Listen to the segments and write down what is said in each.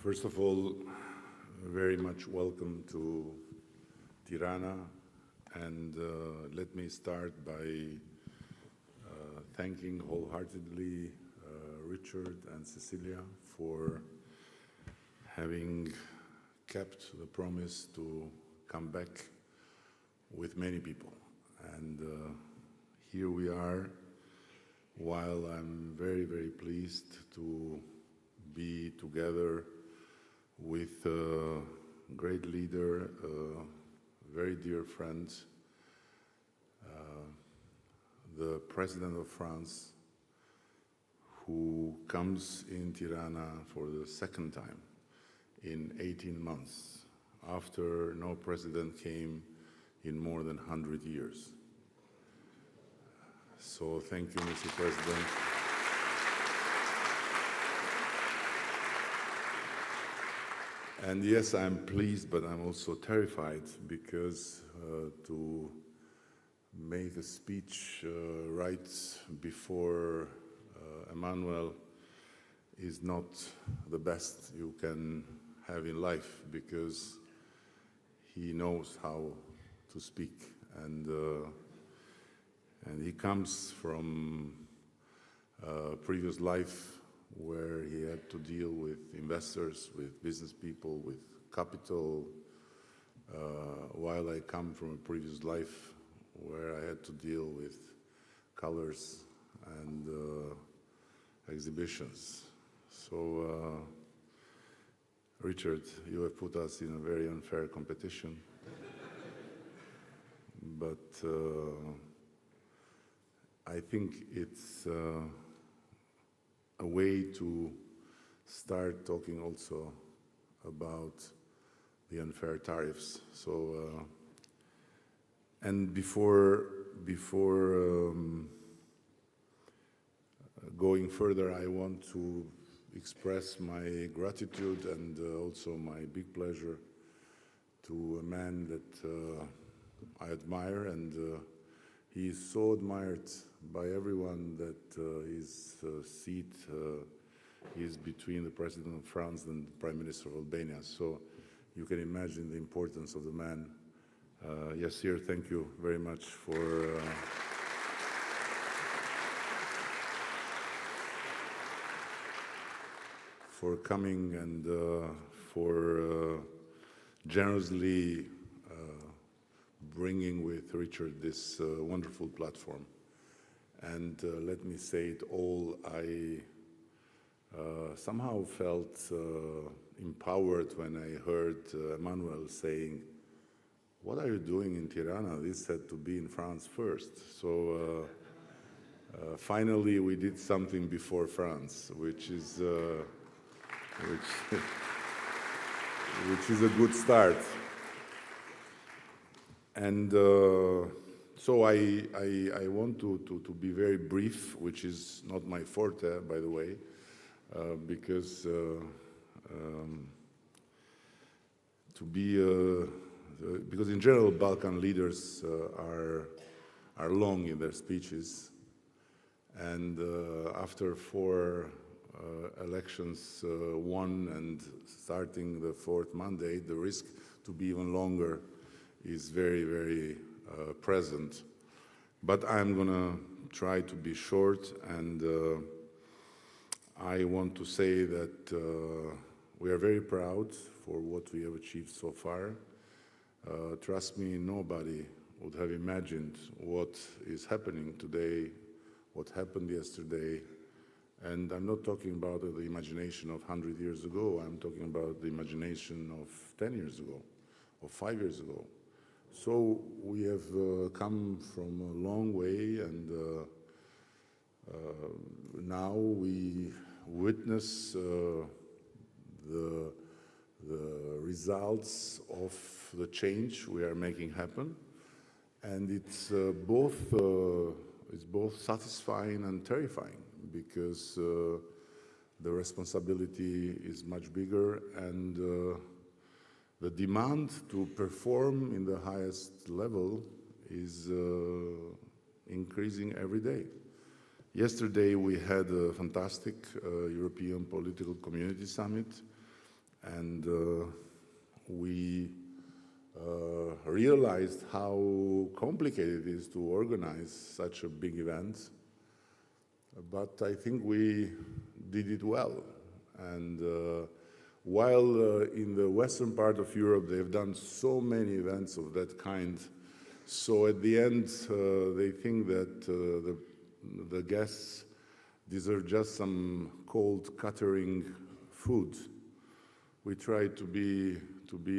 First of all, very much welcome to Tirana, and let me start by thanking wholeheartedly Richard and Cecilia for having kept the promise to come back with many people. And here we are, while I'm very, very pleased to be together with a great leader, a very dear friend, the President of France, who comes in Tirana for the second time in 18 months, after no president came in more than 100 years. So thank you, Mr. President. And yes, I'm pleased, but I'm also terrified, because to make a speech right before Emmanuel is not the best you can have in life, because he knows how to speak, and he comes from a previous life where he had to deal with investors, with business people, with capital, while I come from a previous life where I had to deal with colors and exhibitions. So, Richard, you have put us in a very unfair competition, but I think it's a way to start talking also about the unfair tariffs. So, and before going further, I want to express my gratitude and also my big pleasure to a man that I admire, and he is so admired by everyone that his seat is between the President of France and the Prime Minister of Albania. So you can imagine the importance of the man. Yasir, thank you very much for coming and for generously bringing with Richard this wonderful platform. And let me say it all, I somehow felt empowered when I heard Emmanuel saying, "What are you doing in Tirana? This had to be in France first." So finally we did something before France, which is which is a good start. And so I want to be very brief, which is not my forte, by the way, because because in general Balkan leaders are long in their speeches, and after 4 elections won and starting the 4th mandate, the risk to be even longer is very, very present. But I'm gonna try to be short, and I want to say that we are very proud for what we have achieved so far. Trust me, nobody would have imagined what is happening today, what happened yesterday. And I'm not talking about the imagination of 100 years ago, I'm talking about the imagination of 10 years ago, or 5 years ago. So we have come from a long way, and now we witness the results of the change we are making happen, and it's both satisfying and terrifying, because the responsibility is much bigger, and the demand to perform in the highest level is increasing every day. Yesterday we had a fantastic European Political Community Summit, And we realized how complicated it is to organize such a big event. But I think we did it well. And while in the western part of Europe they've done so many events of that kind, so at the end they think that the guests deserve just some cold catering food. We try to be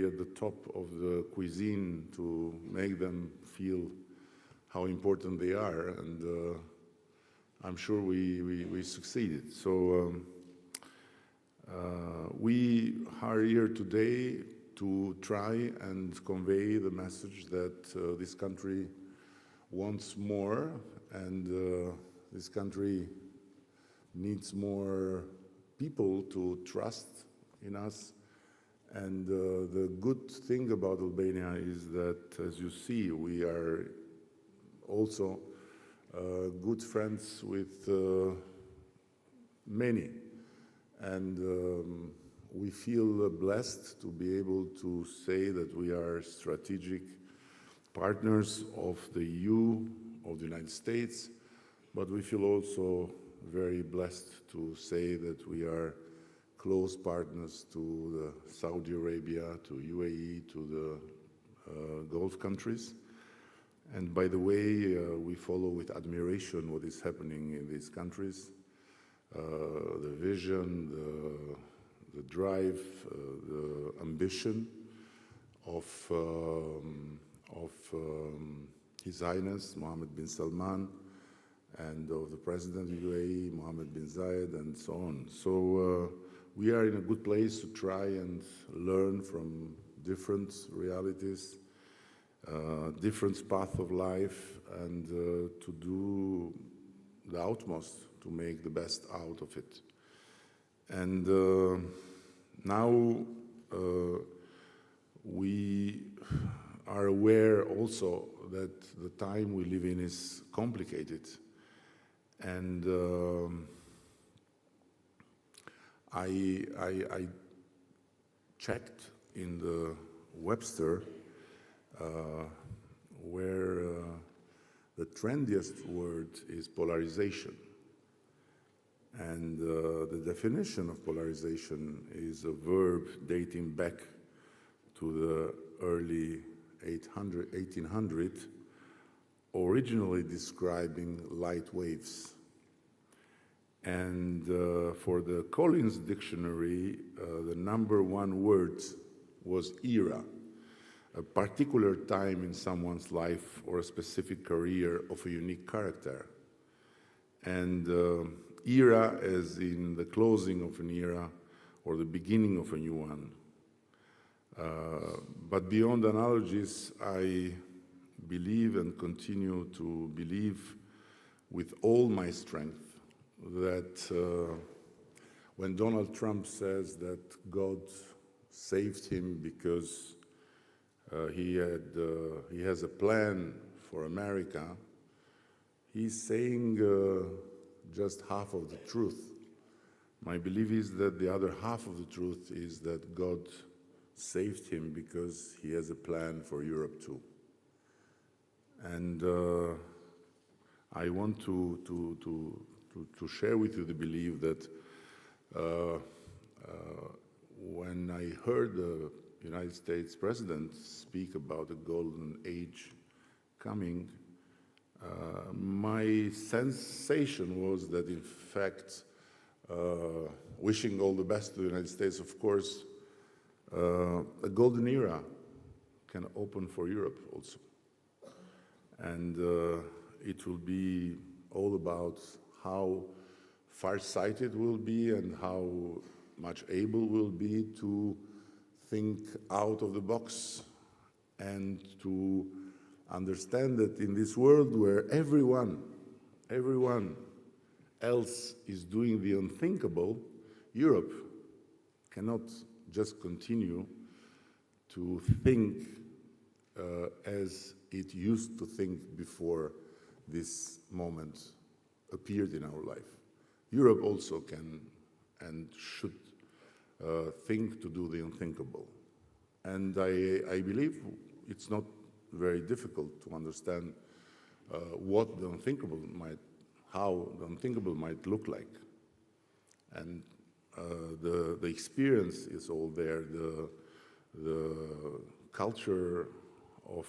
at the top of the cuisine to make them feel how important they are, and I'm sure we succeeded. So we are here today to try and convey the message that this country wants more, and this country needs more people to trust in us. And the good thing about Albania is that, as you see, we are also good friends with many. And we feel blessed to be able to say that we are strategic partners of the EU, of the United States, but we feel also very blessed to say that we are close partners to Saudi Arabia, to UAE, to the Gulf countries. And by the way, we follow with admiration what is happening in these countries, the vision, the drive, the ambition of His Highness Mohammed bin Salman, and of the President of UAE, Mohammed bin Zayed, and so on. So we are in a good place to try and learn from different realities, different path of life, and to do the utmost to make the best out of it. And now we are aware also that the time we live in is complicated. And I checked in the Webster where the trendiest word is polarization. And the definition of polarization is a verb dating back to the early 1800, originally describing light waves. And for the Collins Dictionary, the #1 word was era, a particular time in someone's life or a specific career of a unique character. And era as in the closing of an era or the beginning of a new one. But beyond analogies, I believe and continue to believe with all my strength that when Donald Trump says that God saved him because he has a plan for America, he's saying just half of the truth. My belief is that the other half of the truth is that God saved him because he has a plan for Europe too. And I want to share with you the belief that when I heard the United States President speak about the golden age coming, my sensation was that, in fact, wishing all the best to the United States, of course, a golden era can open for Europe also. And it will be all about how far-sighted we'll be and how much able we'll be to think out of the box and to understand that in this world where everyone else is doing the unthinkable, Europe cannot just continue to think as it used to think before this moment appeared in our life. Europe also can and should think to do the unthinkable. And I believe it's not very difficult to understand what the unthinkable how the unthinkable might look like. And the experience is all there, the culture of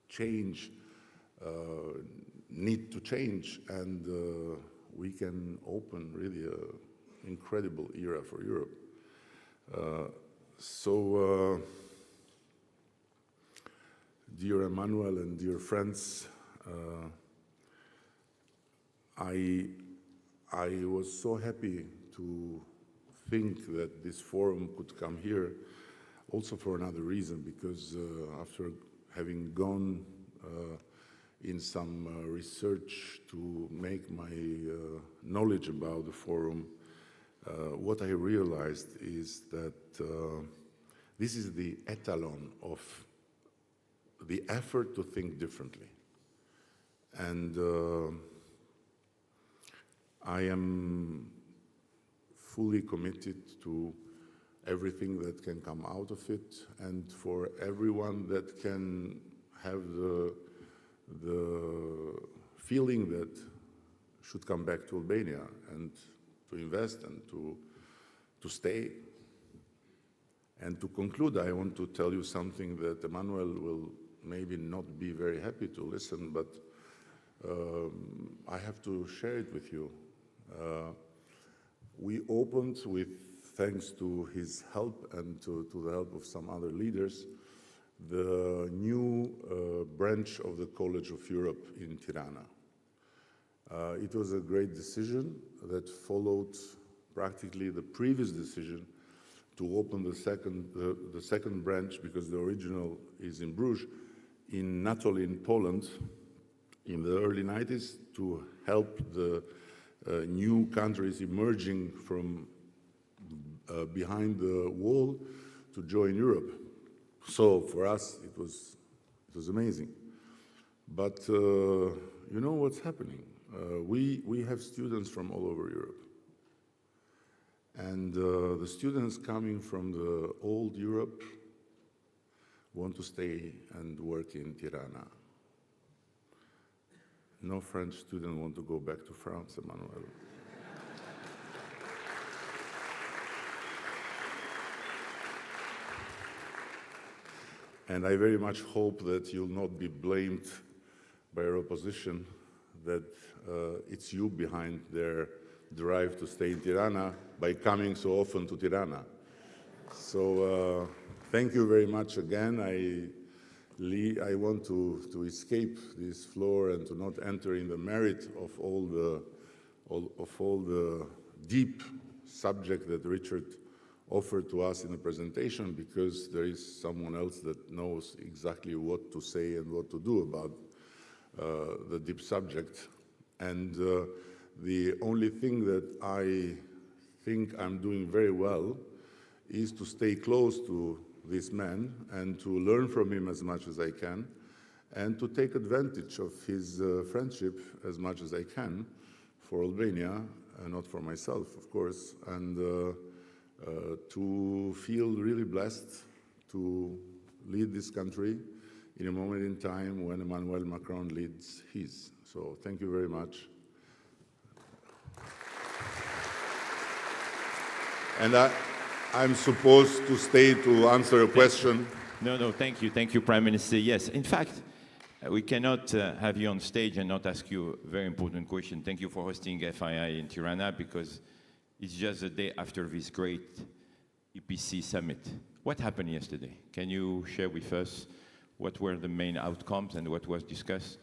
change, need to change, and we can open really an incredible era for Europe. Dear Emmanuel and dear friends, I was so happy to think that this forum could come here, also for another reason, because after having gone in some research to make my knowledge about the forum, what I realized is that this is the etalon of the effort to think differently. And I am fully committed to everything that can come out of it, and for everyone that can have the feeling that should come back to Albania and to invest and to stay. And to conclude, I want to tell you something that Emmanuel will maybe not be very happy to listen, but I have to share it with you. We opened with, thanks to his help and to the help of some other leaders, the new branch of the College of Europe in Tirana. It was a great decision that followed practically the previous decision to open the second branch, because the original is in Bruges, in Natoli in Poland in the early 90s, to help the new countries emerging from behind the wall to join Europe. So for us, it was amazing. But you know what's happening? We have students from all over Europe. And the students coming from the old Europe want to stay and work in Tirana. No French student want to go back to France, Emmanuel. And I very much hope that you'll not be blamed by your opposition that it's you behind their drive to stay in Tirana by coming so often to Tirana. So thank you very much again. I want to escape this floor and to not enter in the merit of all the deep subject that Richard offered to us in the presentation, because there is someone else that knows exactly what to say and what to do about the deep subject. And the only thing that I think I'm doing very well is to stay close to this man and to learn from him as much as I can, and to take advantage of his friendship as much as I can for Albania, not for myself, of course, and to feel really blessed to lead this country in a moment in time when Emmanuel Macron leads his. So thank you very much. And I'm supposed to stay to answer a question. No, thank you, Prime Minister. Yes, in fact, we cannot have you on stage and not ask you a very important question. Thank you for hosting FII in Tirana, because it's just a day after this great EPC summit. What happened yesterday? Can you share with us what were the main outcomes and what was discussed?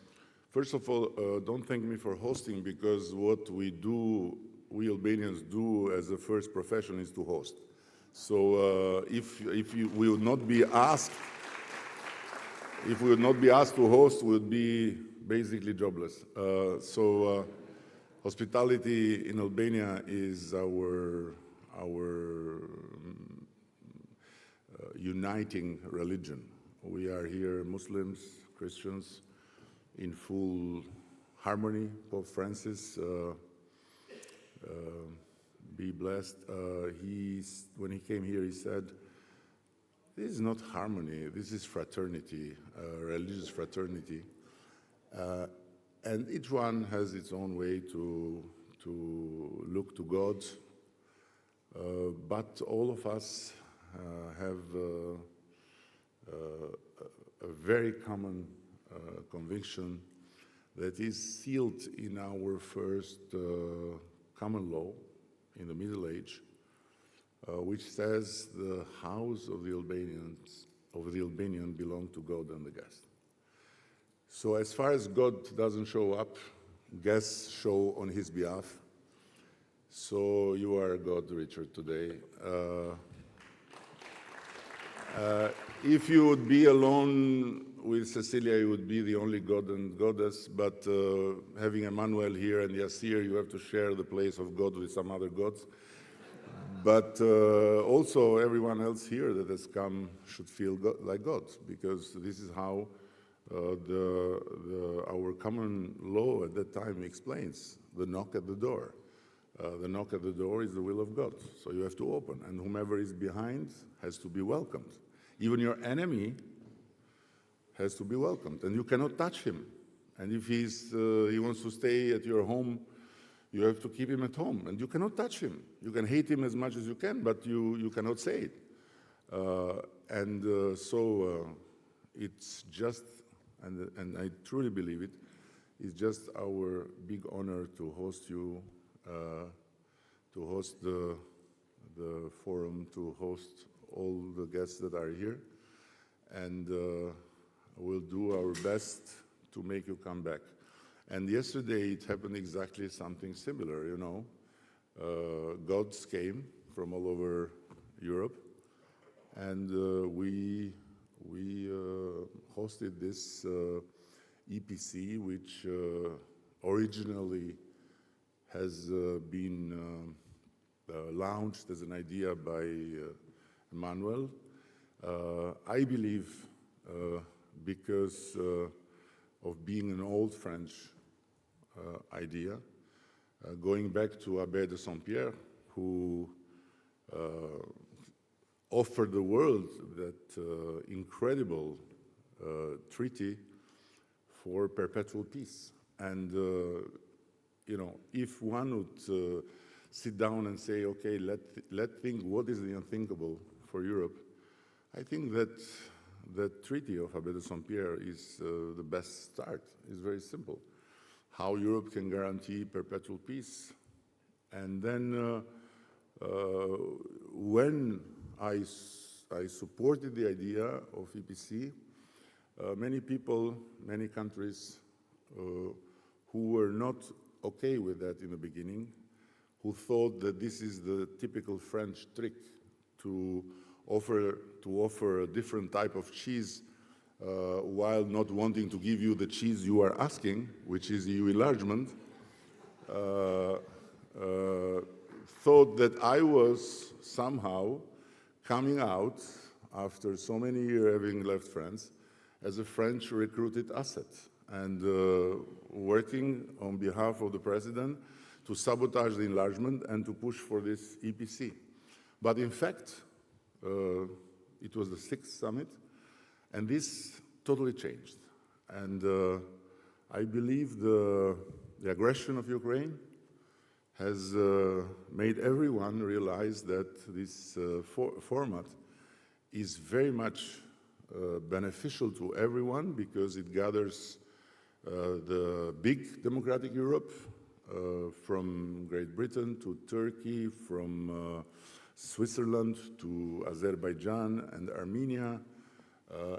First of all, don't thank me for hosting, because what we we Albanians do as a first profession is to host. So if we would not be asked, to host, we would be basically jobless. Hospitality in Albania is our uniting religion. We are here, Muslims, Christians, in full harmony. Pope Francis be blessed. When he came here, he said, "This is not harmony, this is fraternity, religious fraternity." And each one has its own way to look to God, but all of us have a very common conviction that is sealed in our first common law in the Middle Age, which says the house of the Albanian belong to God and the guest. So as far as God doesn't show up, guests show on his behalf. So you are God, Richard, today. If you would be alone with Cecilia, you would be the only god and goddess, but having Emmanuel here and Yassir, you have to share the place of God with some other gods. But also everyone else here that has come should feel like God, because this is how our common law at that time explains the knock at the door. The knock at the door is the will of God, so you have to open, and whomever is behind has to be welcomed. Even your enemy has to be welcomed, and you cannot touch him. And if he wants to stay at your home, you have to keep him at home, and you cannot touch him. You can hate him as much as you can, but you cannot say it. So it's just, and I truly believe it, it's just our big honor to host you, to host the forum, to host all the guests that are here, and we'll do our best to make you come back. And yesterday it happened exactly something similar, you know. Gods came from all over Europe, and we hosted this EPC, which originally has been launched as an idea by Emmanuel. I believe because of being an old French idea, going back to Abbé de Saint-Pierre, who offered the world that incredible treaty for perpetual peace. And you know, if one would sit down and say, okay, let's think what is the unthinkable for Europe, I think that the treaty of Abbé de Saint-Pierre is the best start. It's very simple. How Europe can guarantee perpetual peace. And then when I supported the idea of EPC, many people, many countries who were not okay with that in the beginning, who thought that this is the typical French trick to offer a different type of cheese while not wanting to give you the cheese you are asking, which is EU enlargement, thought that I was somehow coming out, after so many years having left France, as a French recruited asset and working on behalf of the president to sabotage the enlargement and to push for this EPC. But in fact, it was the 6th summit, and this totally changed. And I believe the aggression of Ukraine has made everyone realize that this format is very much beneficial to everyone, because it gathers the big democratic Europe, from Great Britain to Turkey, from Switzerland to Azerbaijan and Armenia.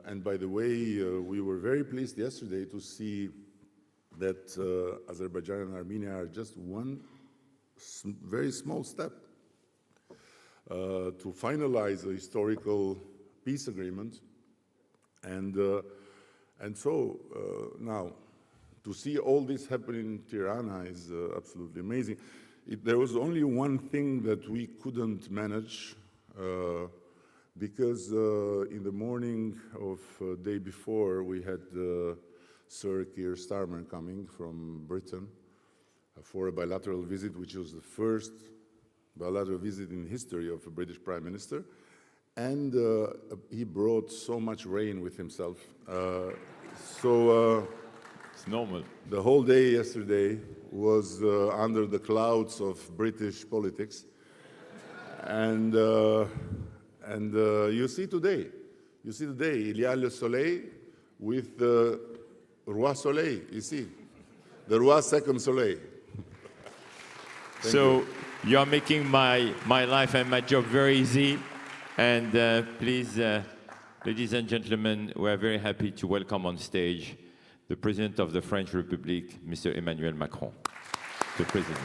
And by the way, we were very pleased yesterday to see that Azerbaijan and Armenia are just one very small step to finalize a historical peace agreement. And so now, to see all this happen in Tirana is absolutely amazing. There was only one thing that we couldn't manage, because in the morning of day before, we had Sir Keir Starmer coming from Britain for a bilateral visit, which was the first bilateral visit in history of a British Prime Minister. And he brought so much rain with himself. It's normal. The whole day yesterday was under the clouds of British politics. And you see today, il y a le soleil with the Roi Soleil, you see, the Roi Second Soleil. So you are making my life and my job very easy. And please, ladies and gentlemen, we are very happy to welcome on stage the President of the French Republic, Mr. Emmanuel Macron, the President.